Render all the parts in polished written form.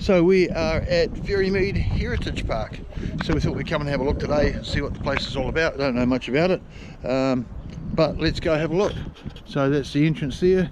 So we are at Fairymead Heritage Park. So we thought we'd come and have a look today and see what the place is all about. I don't know much about it, but let's go have a look. So that's the entrance there.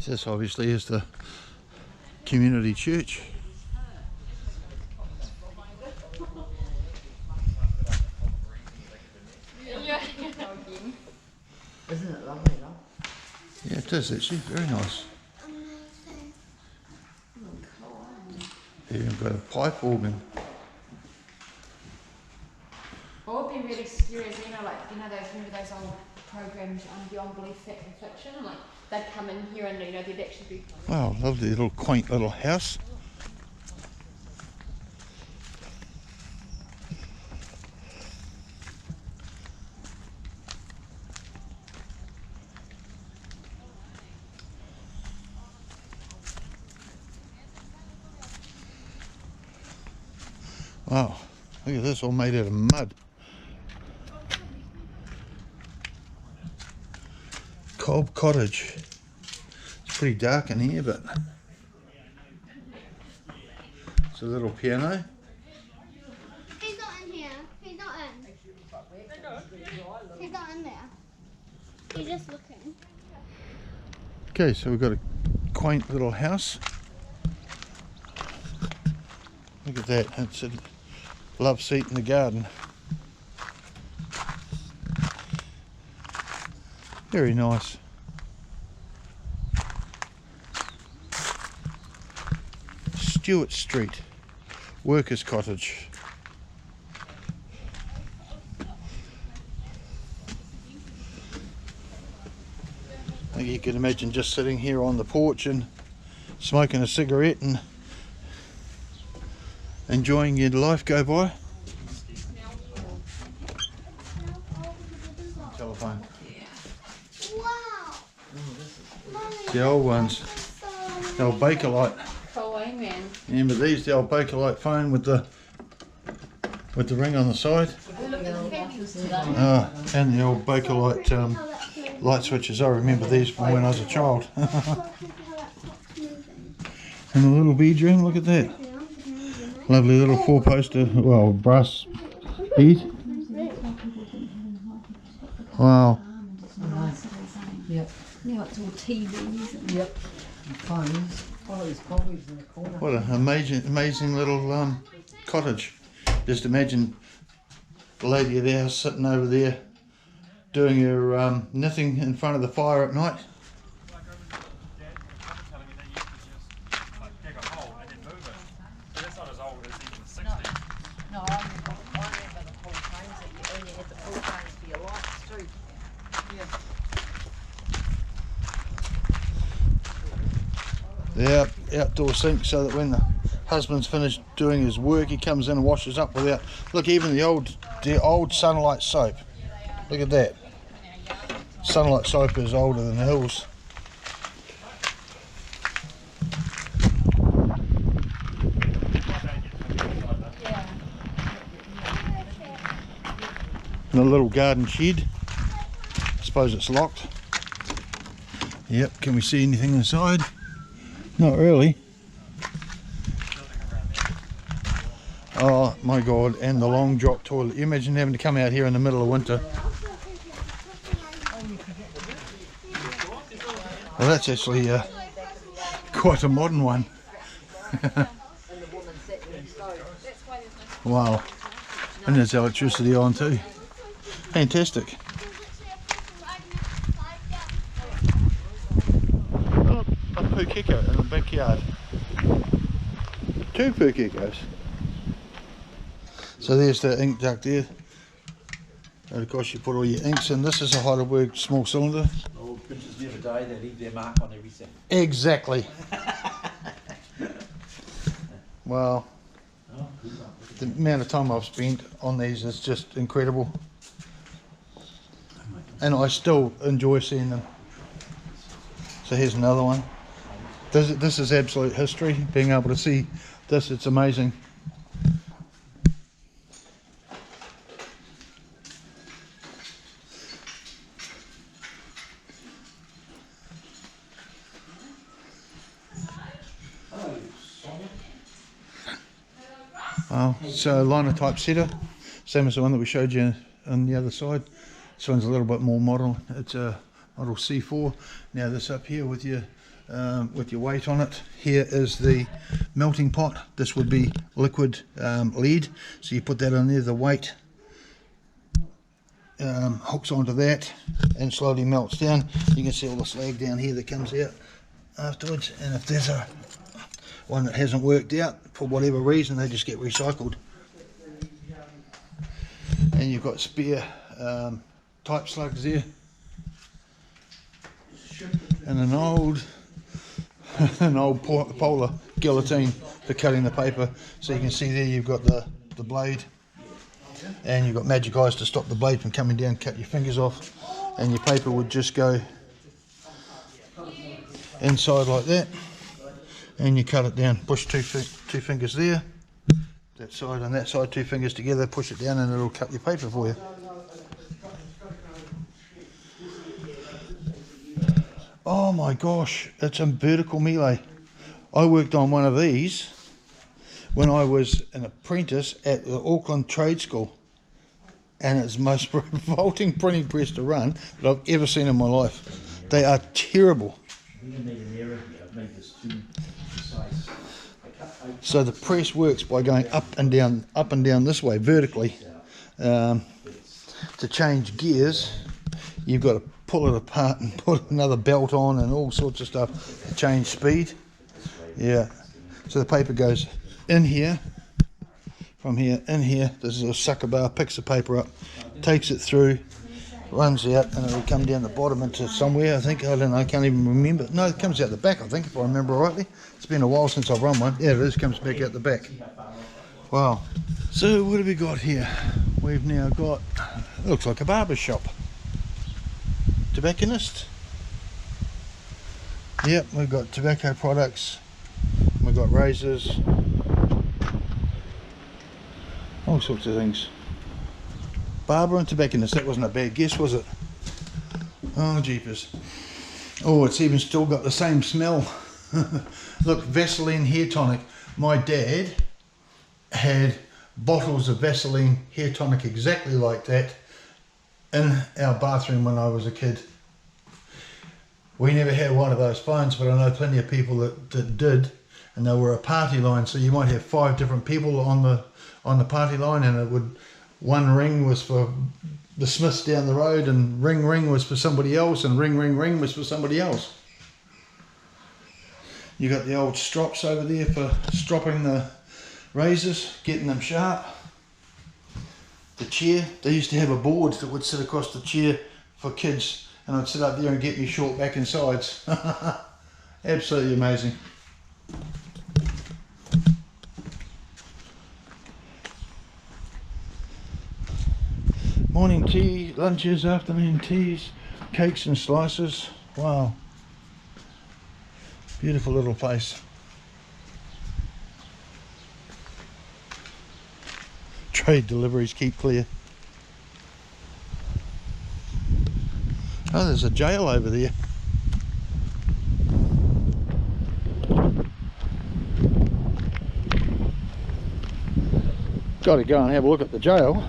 This obviously is the community church. Isn't it lovely though? Yeah, it is actually, very nice. Here you've got a pipe organ. What would be really scary is, remember those old programs, Beyond Belief, Fact and Fiction, and like they'd come in here and they'd actually be. Wow, lovely little quaint little house. Wow, look at this, all made out of mud. Cob Cottage. It's pretty dark in here, but it's a little piano. He's not in here. He's not in. He's not in there. He's just looking. Okay, so we've got a quaint little house. Look at that, it's a love seat in the garden. Very nice. Stewart Street, Workers' Cottage. I think you can imagine just sitting here on the porch and smoking a cigarette and enjoying your life go by. Telephone. Wow. The old ones. The old Bakelite. Oh, amen. Remember these? The old Bakelite phone with the ring on the side. And the old Bakelite light switches. I remember these from when I was a child. And a little bedroom. Look at that. Lovely little four-poster, well, brass bead. Wow. Yep. Now it's all TVs. And Yep. Phones. Oh, there's coffees in the corner. What an amazing little cottage. Just imagine the lady of the house sitting over there doing her knitting in front of the fire at night. No, I remember the pool trains that you had the pool trains for your lights too. Yeah. The outdoor sink, so that when the husband's finished doing his work, he comes in and washes up without. Look, even the old Sunlight soap. Look at that. Sunlight soap is older than the hills. And a little garden shed. I suppose it's locked. Yep, can we see anything inside? Not really. Oh my god, and the long drop toilet. You imagine having to come out here in the middle of winter. Well, that's actually quite a modern one. Wow. And there's electricity on too. Fantastic. backyard. 2 per geckos. So there's the ink duct there. And of course you put all your inks in. This is a Heidelberg small cylinder. Oh, printers never die, they leave their mark on everything. Exactly. Well, the amount of time I've spent on these is just incredible. And I still enjoy seeing them. So here's another one. This is absolute history, being able to see this, it's amazing. Oh, so linotype setter, same as the one that we showed you on the other side. This one's a little bit more model. It's a model C4. Now this up here with your weight on it. Here is the melting pot. This would be liquid lead. So you put that on there. The weight hooks onto that and slowly melts down. You can see all the slag down here that comes out afterwards. And if there's a one that hasn't worked out for whatever reason, they just get recycled. And you've got spare type slugs there, and an old polar guillotine for cutting the paper. So you can see there you've got the blade, and you've got magic eyes to stop the blade from coming down, cut your fingers off, and your paper would just go inside like that, and you cut it down. Push two fingers there, that side and that side, 2 fingers together, push it down, and it'll cut your paper for you. Oh my gosh, it's a vertical melee. I worked on one of these when I was an apprentice at the Auckland Trade School, and it's the most revolting printing press to run that I've ever seen in my life. They are terrible. So the press works by going up and down this way vertically. To change gears, you've got to pull it apart and put another belt on and all sorts of stuff to change speed. Yeah. So the paper goes in here, from here, in here. This is a sucker bar, picks the paper up, takes it through, runs out, and it'll come down the bottom into somewhere, I think. I don't know, I can't even remember. No, it comes out the back, I think, if I remember rightly. It's been a while since I've run one. Yeah, it is, comes back out the back. Wow. So what have we got here? We've now got, it looks like a barber shop. Tobacconist. Yep, we've got tobacco products. We've got razors. All sorts of things. Barber and tobacconist, that wasn't a bad guess, was it? Oh, jeepers. Oh, it's even still got the same smell. Look, Vaseline hair tonic. My dad had bottles of Vaseline hair tonic exactly like that in our bathroom when I was a kid. We never had one of those phones, but I know plenty of people that did, and they were a party line. So you might have 5 different people on the party line, and it would, one ring was for the Smiths down the road, and ring was for somebody else, and ring was for somebody else. You got the old strops over there for stropping the razors, getting them sharp. The chair, they used to have a board that would sit across the chair for kids, and I'd sit up there and get me short back and sides. Absolutely amazing. Morning tea, lunches, afternoon teas, cakes and slices. Wow. Beautiful little place. Trade deliveries keep clear. Oh, there's a jail over there. Got to go and have a look at the jail.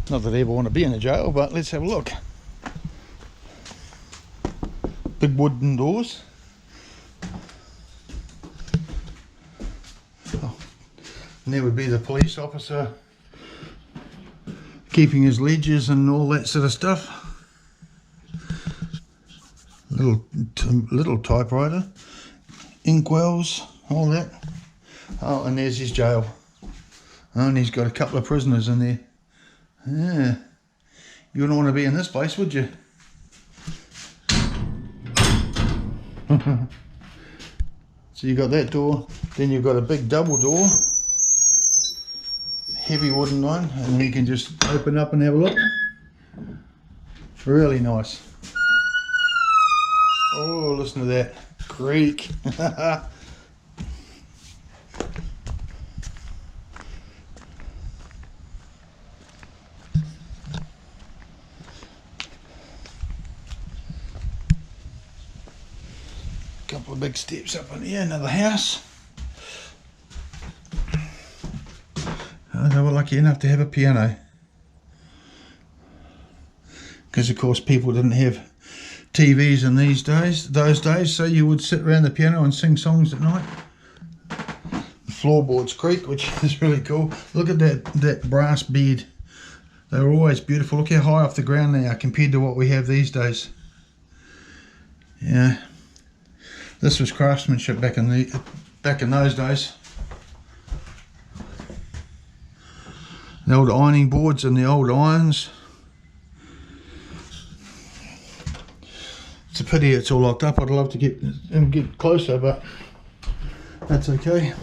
Not that I ever want to be in a jail, but let's have a look. Big wooden doors. Oh, And there would be the police officer keeping his ledgers and all that sort of stuff. Little typewriter, inkwells, all that. Oh, and there's his jail. Oh, and he's got a couple of prisoners in there. Yeah, you wouldn't want to be in this place, would you? So you got that door, then you've got a big double door, heavy wooden one, and then you can just open up and have a look. Really nice. Oh, listen to that creak. Couple of big steps up in here, another house. Oh, they were lucky enough to have a piano. Because of course people didn't have TVs in those days, so you would sit around the piano and sing songs at night. The floorboards creak, which is really cool. Look at that brass bed. They were always beautiful. Look how high off the ground they are compared to what we have these days. Yeah. This was craftsmanship back in those days. The old ironing boards and the old irons. It's a pity it's all locked up. I'd love to get closer, but that's okay.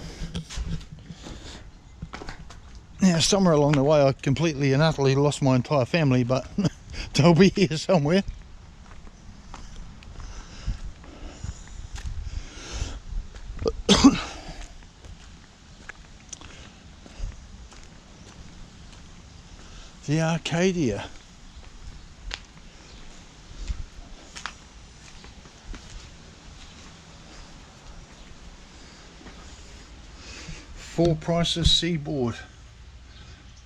Now, somewhere along the way, I completely and utterly lost my entire family, but they'll be here somewhere. The Arcadia. Four prices seaboard.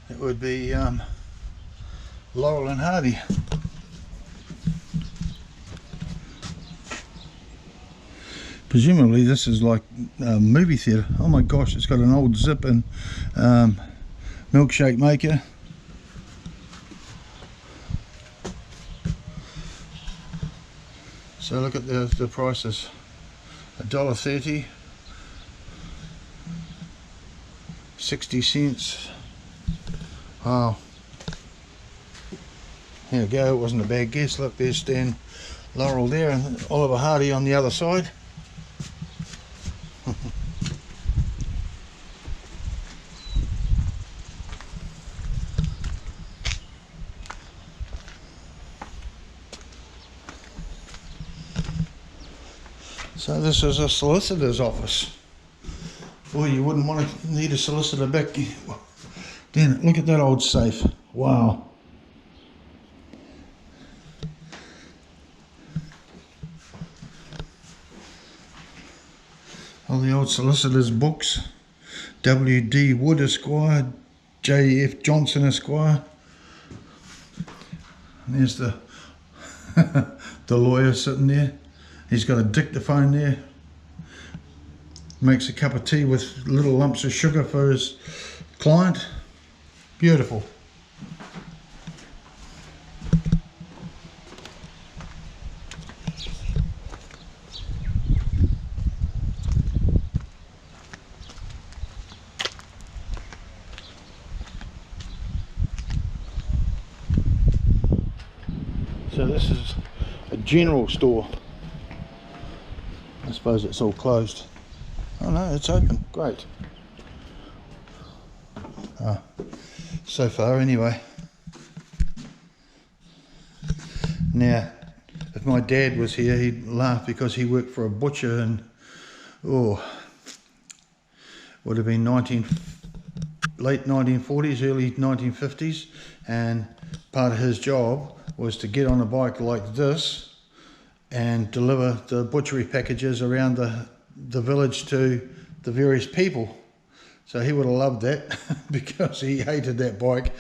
It would be Laurel and Hardy. Presumably this is like a movie theatre. Oh my gosh, it's got an old zip and milkshake maker. So look at the prices. $1.30, 60 cents. Wow. Here we go, it wasn't a bad guess. Look, there's Stan Laurel there and Oliver Hardy on the other side. So this is a solicitor's office. Boy, you wouldn't want to need a solicitor back. Then look at that old safe. Wow. All the old solicitors' books. W.D. Wood Esquire, J.F. Johnson Esquire. And there's the the lawyer sitting there. He's got a dictaphone there. Makes a cup of tea with little lumps of sugar for his client. Beautiful. So this is a general store. I suppose it's all closed. Oh no, it's open. Great. So far anyway. Now, if my dad was here, he'd laugh because he worked for a butcher and would have been late 1940s, early 1950s, and part of his job was to get on a bike like this and deliver the butchery packages around the village to the various people. So he would have loved that because he hated that bike.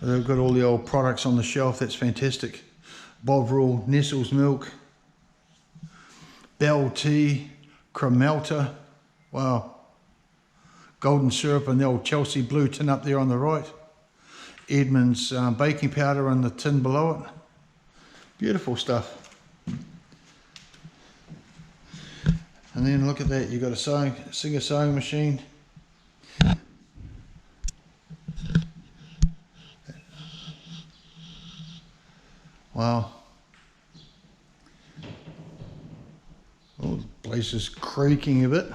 They've got all the old products on the shelf. That's fantastic. Bovril, Nestle's milk, Bell tea, Cromelta. Wow. golden syrup and the old Chelsea blue tin up there on the right. Edmund's baking powder on the tin below it. Beautiful stuff. And then look at that, you've got a Singer sewing machine. Wow. Oh, the place is creaking a bit.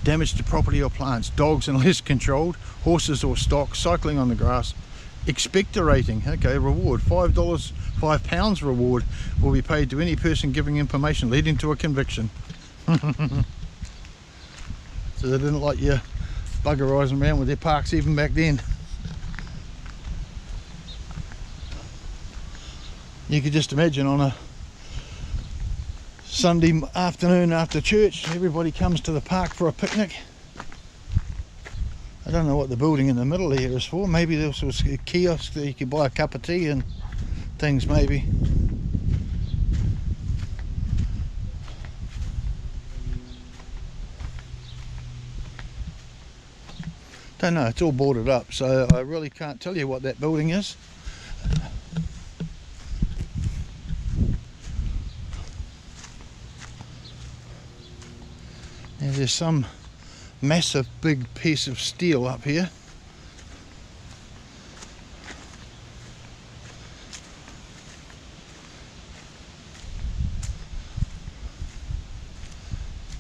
Damage to property or plants, dogs unless controlled, horses or stock, cycling on the grass. Expectorating, okay, reward, £5 reward will be paid to any person giving information leading to a conviction. So they didn't like you buggerising around with their parks even back then. You could just imagine on a Sunday afternoon after church, everybody comes to the park for a picnic. I don't know what the building in the middle here is for. Maybe there was a kiosk that you could buy a cup of tea and things maybe. Don't know, it's all boarded up, so I really can't tell you what that building is. Now there's some massive big piece of steel up here.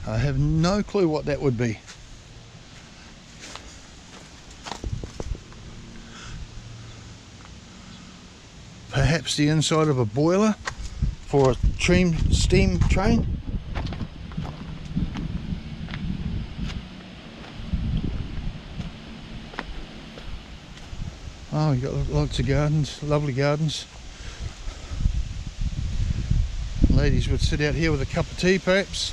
I have no clue what that would be. Perhaps the inside of a boiler for a steam train. Oh, you've got lots of gardens, lovely gardens. Ladies would sit out here with a cup of tea perhaps.